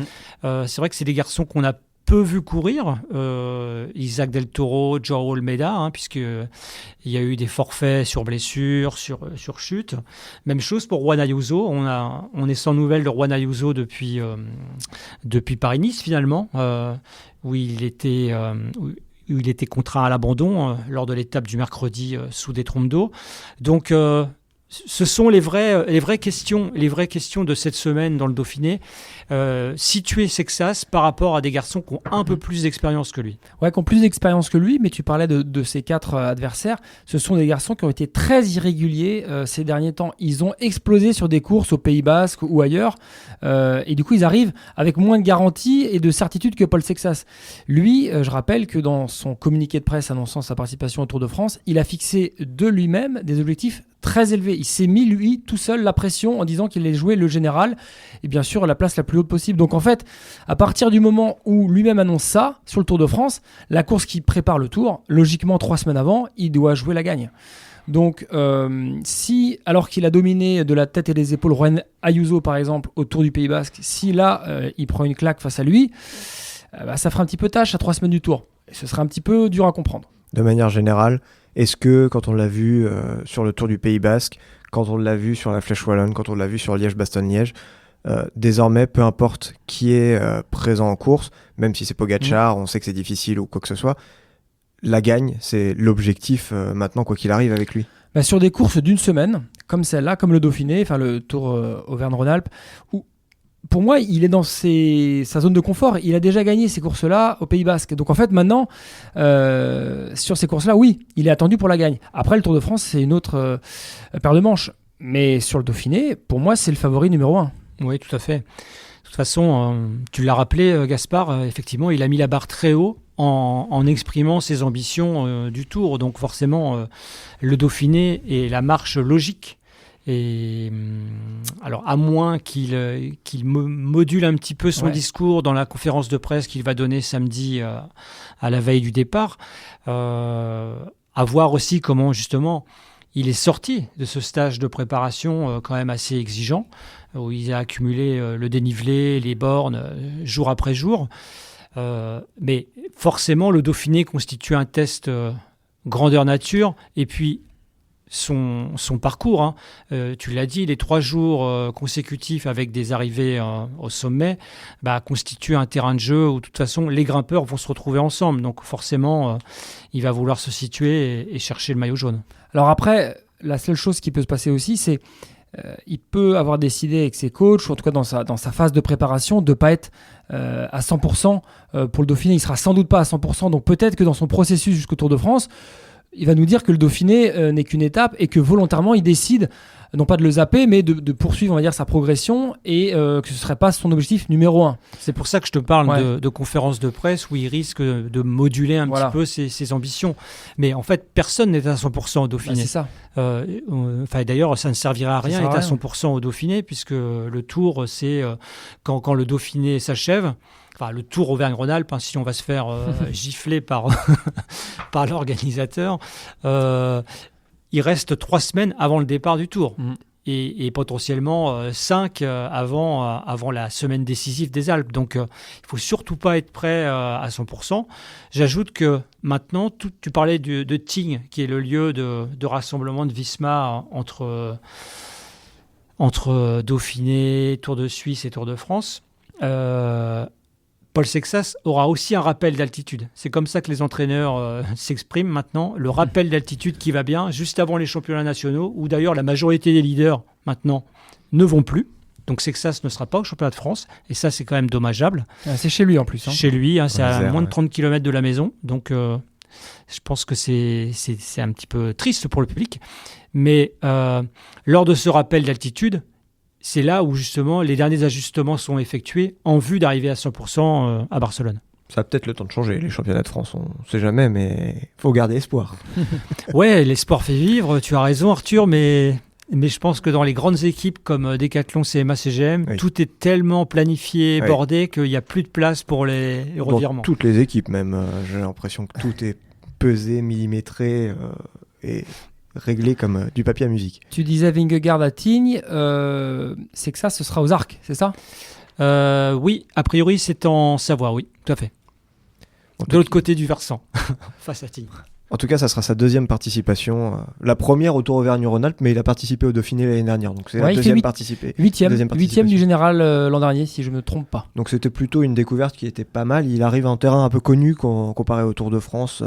Speaker 3: C'est vrai que c'est des garçons qu'on a peu vu courir, Isaac Del Toro, Joao Almeida, puisqu'il y a eu des forfaits sur blessure, sur chute. Même chose pour Juan Ayuso. On est sans nouvelles de Juan Ayuso depuis Paris-Nice finalement, où il était contraint à l'abandon lors de l'étape du mercredi sous des trompes d'eau. Donc ce sont les vraies questions de cette semaine dans le Dauphiné. Situer Sexas par rapport à des garçons qui ont un peu plus d'expérience que lui.
Speaker 4: Ouais, qui ont plus d'expérience que lui, mais tu parlais de ces 4 adversaires. Ce sont des garçons qui ont été très irréguliers ces derniers temps. Ils ont explosé sur des courses au Pays Basque ou ailleurs. Et du coup, ils arrivent avec moins de garanties et de certitude que Paul Sexas. Lui, je rappelle que dans son communiqué de presse annonçant sa participation au Tour de France, il a fixé de lui-même des objectifs très élevés. Il s'est mis, lui, tout seul, la pression en disant qu'il allait jouer le général et bien sûr la place la plus haute possible. Donc en fait, à partir du moment où lui-même annonce ça sur le Tour de France, la course qui prépare le Tour, logiquement 3 semaines avant, il doit jouer la gagne. Donc si, alors qu'il a dominé de la tête et des épaules Juan Ayuso par exemple au Tour du Pays Basque, si là il prend une claque face à lui, ça fera un petit peu tâche à 3 semaines du Tour. Et ce sera un petit peu dur à comprendre.
Speaker 2: De manière générale, est-ce que quand on l'a vu sur le Tour du Pays Basque, quand on l'a vu sur la Flèche Wallonne, quand on l'a vu sur Liège-Bastogne-Liège, désormais, peu importe qui est présent en course, même si c'est Pogačar, on sait que c'est difficile ou quoi que ce soit, la gagne, c'est l'objectif maintenant, quoi qu'il arrive avec lui.
Speaker 4: Sur des courses d'une semaine, comme celle-là, comme le Dauphiné, enfin le Tour Auvergne-Rhône-Alpes, où pour moi, il est dans sa zone de confort. Il a déjà gagné ces courses-là au Pays Basque. Donc en fait, maintenant, sur ces courses-là, oui, il est attendu pour la gagne. Après, le Tour de France, c'est une autre paire de manches. Mais sur le Dauphiné, pour moi, c'est le favori numéro 1.
Speaker 3: Oui, tout à fait. De toute façon, tu l'as rappelé, Gaspard, effectivement, il a mis la barre très haut en exprimant ses ambitions du Tour. Donc forcément, le Dauphiné est la marche logique. Et alors, à moins qu'il module un petit peu son discours dans la conférence de presse qu'il va donner samedi à la veille du départ, à voir aussi comment justement il est sorti de ce stage de préparation quand même assez exigeant, où il a accumulé le dénivelé, les bornes, jour après jour. Mais forcément, le Dauphiné constitue un test grandeur nature. Et puis, son parcours, tu l'as dit, les 3 jours consécutifs avec des arrivées au sommet constituent un terrain de jeu où de toute façon les grimpeurs vont se retrouver ensemble. Donc forcément, il va vouloir se situer et chercher le maillot jaune.
Speaker 4: Alors après, la seule chose qui peut se passer aussi, c'est il peut avoir décidé avec ses coachs, ou en tout cas dans sa phase de préparation, de ne pas être à 100% pour le Dauphiné. Il ne sera sans doute pas à 100%, donc peut-être que dans son processus jusqu'au Tour de France, il va nous dire que le Dauphiné n'est qu'une étape et que volontairement il décide non pas de le zapper mais de poursuivre, on va dire, sa progression et que ce ne serait pas son objectif numéro 1.
Speaker 3: C'est pour ça que je te parle de conférences de presse où il risque de moduler un petit peu ses ambitions. Mais en fait, personne n'est à 100% au Dauphiné.
Speaker 4: C'est ça.
Speaker 3: D'ailleurs, ça ne servira à rien d'être à 100% au Dauphiné puisque le Tour, c'est quand le Dauphiné s'achève. Enfin, le Tour Auvergne-Rhône-Alpes, si on va se faire gifler par l'organisateur, il reste 3 semaines avant le départ du Tour et potentiellement 5 avant la semaine décisive des Alpes. Donc, il ne faut surtout pas être prêt à 100%. J'ajoute que maintenant, tu parlais de Tignes, qui est le lieu de rassemblement de Visma entre Dauphiné, Tour de Suisse et Tour de France. Paul Sexas aura aussi un rappel d'altitude. C'est comme ça que les entraîneurs s'expriment maintenant. Le rappel d'altitude qui va bien, juste avant les championnats nationaux, où d'ailleurs la majorité des leaders maintenant ne vont plus. Donc Sexas ne sera pas au championnat de France. Et ça, c'est quand même dommageable.
Speaker 4: C'est chez lui en plus.
Speaker 3: Chez lui, c'est à moins de 30 km de la maison. Donc Je pense que c'est un petit peu triste pour le public. Mais lors de ce rappel d'altitude, c'est là où justement les derniers ajustements sont effectués en vue d'arriver à 100% à Barcelone.
Speaker 2: Ça a peut-être le temps de changer, les championnats de France, on ne sait jamais, mais il faut garder espoir.
Speaker 3: Ouais, l'espoir fait vivre, tu as raison Arthur, mais je pense que dans les grandes équipes comme Decathlon, CMA, CGM,
Speaker 2: oui.
Speaker 3: tout est tellement planifié,
Speaker 2: Oui.
Speaker 3: bordé, qu'il n'y a plus de place pour les revirements.
Speaker 2: Dans toutes les équipes même, j'ai l'impression que tout est pesé, millimétré et réglé comme du papier à musique.
Speaker 4: Tu disais Vingegaard à Tignes, c'est que ça, ce sera aux Arcs, c'est ça ?
Speaker 3: Oui, a priori c'est en Savoie, oui, tout à fait. De l'autre côté du versant, face à Tignes.
Speaker 2: En tout cas, ça sera sa deuxième participation. La première au Tour Auvergne-Rhône-Alpes, mais il a participé au Dauphiné l'année dernière. Donc c'est la deuxième participation.
Speaker 4: Huitième du général l'an dernier, si je ne me trompe pas.
Speaker 2: Donc c'était plutôt une découverte qui était pas mal. Il arrive en terrain un peu connu comparé au Tour de France.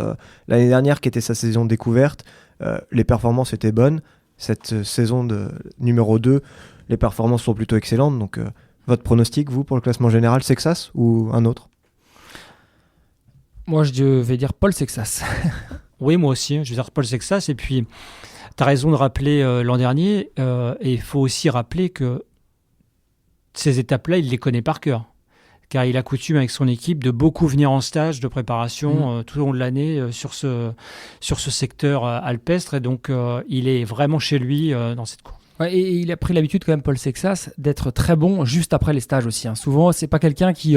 Speaker 2: L'année dernière, qui était sa saison de découverte, les performances étaient bonnes. Cette saison de numéro 2, les performances sont plutôt excellentes. Donc votre pronostic, vous, pour le classement général, Sexas ou un autre ?
Speaker 4: Moi, je vais dire Paul Sexas.
Speaker 3: Oui, moi aussi, je vais dire Paul Sexas. Et puis, tu as raison de rappeler l'an dernier. Et il faut aussi rappeler que ces étapes-là, il les connaît par cœur. Car il a coutume avec son équipe de beaucoup venir en stage de préparation tout au long de l'année sur ce secteur alpestre. Et donc, il est vraiment chez lui dans cette course.
Speaker 4: Ouais, et il a pris l'habitude quand même, Paul Sexas, d'être très bon juste après les stages aussi. Souvent, c'est pas quelqu'un qui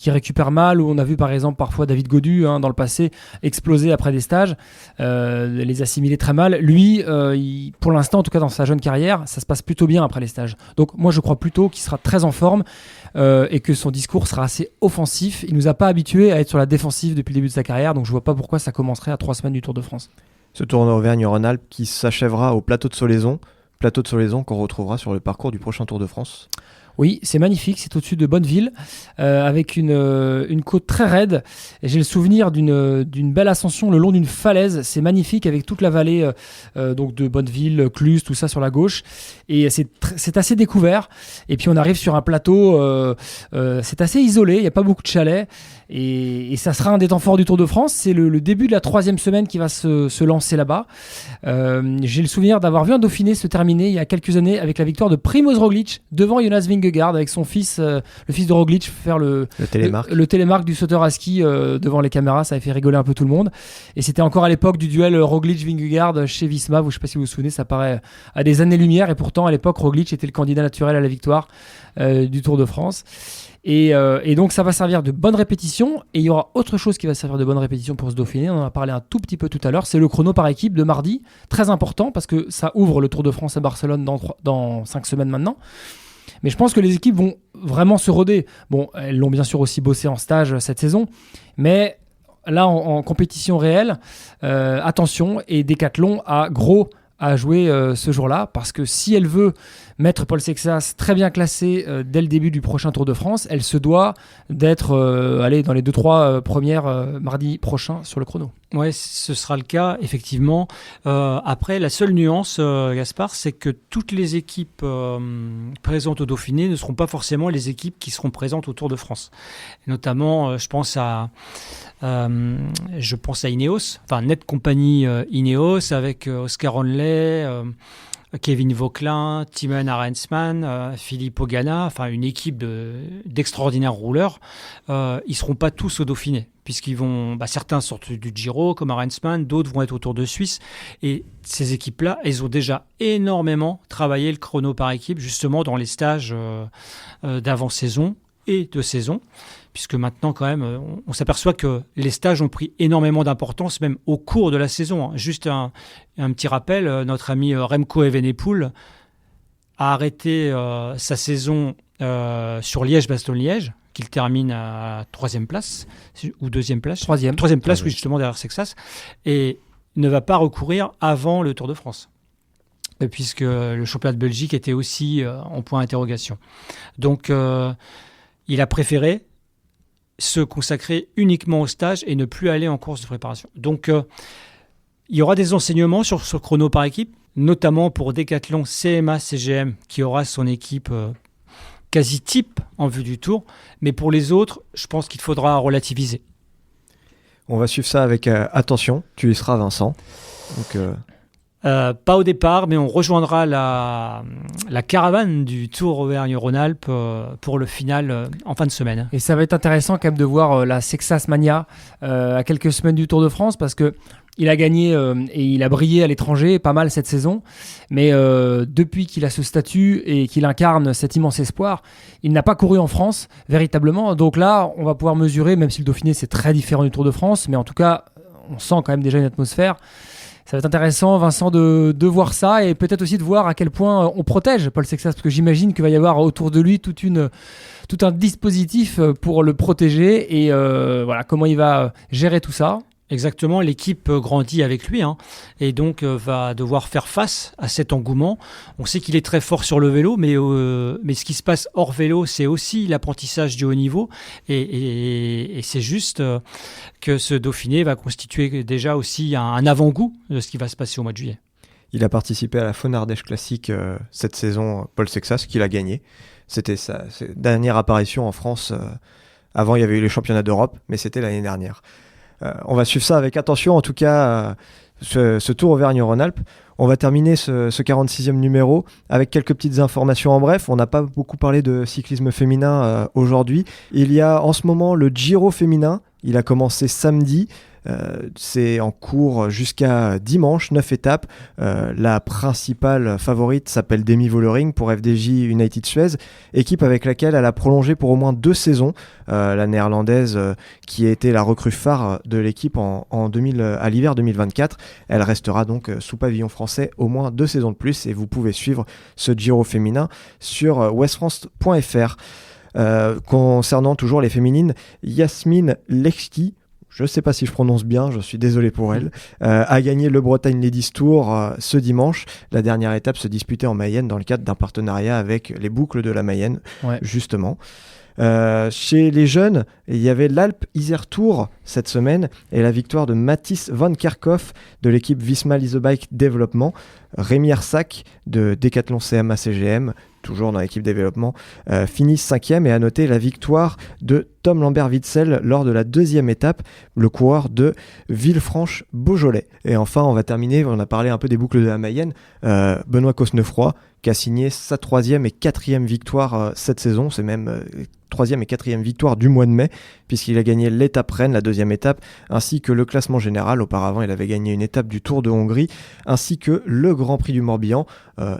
Speaker 4: récupère mal, où on a vu par exemple parfois David Gaudu dans le passé exploser après des stages, les assimiler très mal. Lui, pour l'instant, en tout cas dans sa jeune carrière, ça se passe plutôt bien après les stages. Donc moi, je crois plutôt qu'il sera très en forme et que son discours sera assez offensif. Il nous a pas habitués à être sur la défensive depuis le début de sa carrière, donc je vois pas pourquoi ça commencerait à 3 semaines du Tour de France.
Speaker 2: Ce Tour d'Auvergne-Rhône-Alpes qui s'achèvera au plateau de Solaison. Plateau de Solaison qu'on retrouvera sur le parcours du prochain Tour de France.
Speaker 4: Oui, c'est magnifique, c'est au-dessus de Bonneville, avec une côte très raide. Et j'ai le souvenir d'une belle ascension le long d'une falaise. C'est magnifique avec toute la vallée donc de Bonneville, Cluse, tout ça sur la gauche. Et c'est assez découvert. Et puis on arrive sur un plateau, c'est assez isolé, il n'y a pas beaucoup de chalets. Et ça sera un des temps forts du Tour de France. C'est le début de la 3e semaine qui va se lancer là-bas. J'ai le souvenir d'avoir vu un Dauphiné se terminer il y a quelques années avec la victoire de Primož Roglič devant Jonas Vingegaard avec son fils, le fils de Roglič, faire le télémarque du sauteur à ski devant les caméras. Ça avait fait rigoler un peu tout le monde. Et c'était encore à l'époque du duel Roglič-Vingegaard chez Visma. Je ne sais pas si vous vous souvenez, ça paraît à des années-lumière. Et pourtant, à l'époque, Roglič était le candidat naturel à la victoire du Tour de France. Et donc ça va servir de bonne répétition, et il y aura autre chose qui va servir de bonne répétition pour ce Dauphiné, on en a parlé un tout petit peu tout à l'heure, c'est le chrono par équipe de mardi, très important parce que ça ouvre le Tour de France à Barcelone dans 5 semaines maintenant. Mais je pense que les équipes vont vraiment se roder. Bon, elles l'ont bien sûr aussi bossé en stage cette saison, mais là en compétition réelle, attention, et Decathlon a gros à jouer ce jour-là, parce que si elle veut mettre Paul Sexas très bien classé dès le début du prochain Tour de France, elle se doit d'être dans les 2-3 premières mardi prochain sur le chrono.
Speaker 3: Ouais, ce sera le cas, effectivement. Après, la seule nuance, Gaspard, c'est que toutes les équipes présentes au Dauphiné ne seront pas forcément les équipes qui seront présentes au Tour de France. Et notamment, je pense à Ineos, enfin Net Company Ineos, avec Oscar Onley, Kevin Vauquelin, Timon Arensman, Philippe Ogana, enfin une équipe d'extraordinaires rouleurs. Ils seront pas tous au Dauphiné, puisqu'ils vont, certains sortent du Giro comme Arensman, d'autres vont être au Tour de Suisse. Et ces équipes-là, elles ont déjà énormément travaillé le chrono par équipe, justement dans les stages d'avant-saison et de saison, puisque maintenant quand même on s'aperçoit que les stages ont pris énormément d'importance même au cours de la saison. Juste un petit rappel, notre ami Remco Evenepoel a arrêté sa saison sur Liège-Bastogne-Liège, qu'il termine à 3e place ou 2e place. 3e place, oui, justement derrière Sexas, et ne va pas recourir avant le Tour de France, puisque le championnat de Belgique était aussi en point d'interrogation. Donc il a préféré se consacrer uniquement au stage et ne plus aller en course de préparation. Donc, il y aura des enseignements sur ce chrono par équipe, notamment pour Decathlon, CMA, CGM, qui aura son équipe quasi type en vue du Tour. Mais pour les autres, je pense qu'il faudra relativiser.
Speaker 2: On va suivre ça avec attention. Tu y seras, Vincent. Donc,
Speaker 3: pas au départ, mais on rejoindra la caravane du Tour Auvergne-Rhône-Alpes pour le final en fin de semaine.
Speaker 4: Et ça va être intéressant quand même de voir la Sexas Mania à quelques semaines du Tour de France, parce que il a gagné et il a brillé à l'étranger pas mal cette saison, mais depuis qu'il a ce statut et qu'il incarne cet immense espoir, il n'a pas couru en France véritablement. Donc là, on va pouvoir mesurer, même si le Dauphiné c'est très différent du Tour de France, mais en tout cas, on sent quand même déjà une atmosphère. Ça va être intéressant, Vincent, de voir ça, et peut-être aussi de voir à quel point on protège Paul Sexas, parce que j'imagine qu'il va y avoir autour de lui tout un dispositif pour le protéger, et voilà, comment il va gérer tout ça.
Speaker 3: Exactement, l'équipe grandit avec lui et donc va devoir faire face à cet engouement. On sait qu'il est très fort sur le vélo, mais ce qui se passe hors vélo, c'est aussi l'apprentissage du haut niveau, et c'est juste que ce Dauphiné va constituer déjà aussi un avant-goût de ce qui va se passer au mois de juillet.
Speaker 2: Il a participé à la Faune Ardèche Classique cette saison, Paul Sexas, qu'il a gagné. C'était sa dernière apparition en France. Avant, il y avait eu les championnats d'Europe, mais c'était l'année dernière. On va suivre ça avec attention, en tout cas, ce Tour Auvergne-Rhône-Alpes. On va terminer ce 46e numéro avec quelques petites informations en bref. On n'a pas beaucoup parlé de cyclisme féminin aujourd'hui. Il y a en ce moment le Giro féminin. Il a commencé samedi. C'est en cours jusqu'à dimanche, 9 étapes. La principale favorite s'appelle Demi Vollering pour FDJ United Suez, équipe avec laquelle elle a prolongé pour au moins 2 saisons. La néerlandaise qui a été la recrue phare de l'équipe à l'hiver 2024. Elle restera donc sous pavillon français au moins 2 saisons de plus, et vous pouvez suivre ce Giro féminin sur westfrance.fr. Concernant toujours les féminines, Yasmine Lechki, je ne sais pas si je prononce bien, je suis désolé pour elle, a gagné le Bretagne Ladies Tour ce dimanche. La dernière étape se disputait en Mayenne dans le cadre d'un partenariat avec les boucles de la Mayenne, justement. Chez les jeunes, il y avait l'Alpe Isère Tour cette semaine et la victoire de Mathis Van Kerkhoff de l'équipe Visma Leasebike Développement. Rémi Arsac de Decathlon CMA CGM, toujours dans l'équipe développement, finit 5e, et à noter la victoire de Tom Lambert-Witzel lors de la 2e étape, le coureur de Villefranche-Beaujolais. Et enfin, on va terminer, on a parlé un peu des boucles de la Mayenne, Benoît Cosnefroy, qui a signé sa 3e et 4e victoire cette saison. C'est même 3e et 4e victoire du mois de mai, puisqu'il a gagné l'étape Rennes, la 2e étape, ainsi que le classement général. Auparavant, il avait gagné une étape du Tour de Hongrie, ainsi que le Grand Prix du Morbihan.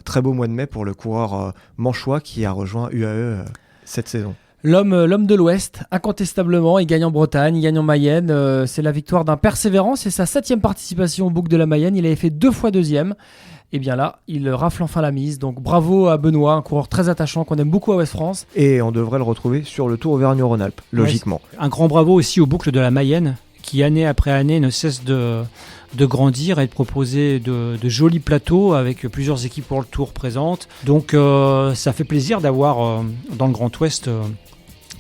Speaker 2: Très beau mois de mai pour le coureur manchois qui a rejoint UAE cette saison.
Speaker 4: L'homme de l'Ouest, incontestablement, il gagne en Bretagne, il gagne en Mayenne. C'est la victoire d'un persévérant, c'est sa 7e participation aux boucles de la Mayenne. Il avait fait 2 fois 2e. Et bien là, il rafle enfin la mise. Donc bravo à Benoît, un coureur très attachant qu'on aime beaucoup à West France.
Speaker 2: Et on devrait le retrouver sur le Tour Auvergne-Rhône-Alpes, logiquement.
Speaker 3: Un grand bravo aussi aux boucles de la Mayenne, qui année après année ne cesse de grandir et de proposer de jolis plateaux avec plusieurs équipes pour le Tour présentes. Donc ça fait plaisir d'avoir dans le Grand Ouest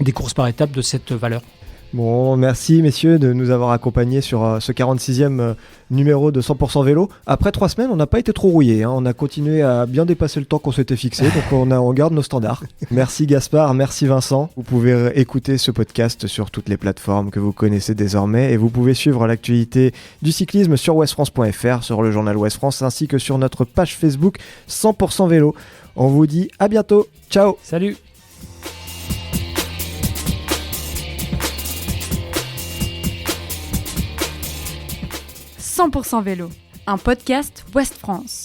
Speaker 3: des courses par étapes de cette valeur.
Speaker 2: Bon, merci messieurs de nous avoir accompagnés sur ce 46e numéro de 100% vélo. Après 3 semaines, on n'a pas été trop rouillés, on a continué à bien dépasser le temps qu'on s'était fixé, donc on garde nos standards. Merci Gaspard, merci Vincent. Vous pouvez écouter ce podcast sur toutes les plateformes que vous connaissez désormais, et vous pouvez suivre l'actualité du cyclisme sur westfrance.fr, sur le journal Ouest France, ainsi que sur notre page Facebook 100% vélo. On vous dit à bientôt, ciao.
Speaker 4: Salut. «
Speaker 5: 100% vélo, un podcast Ouest France.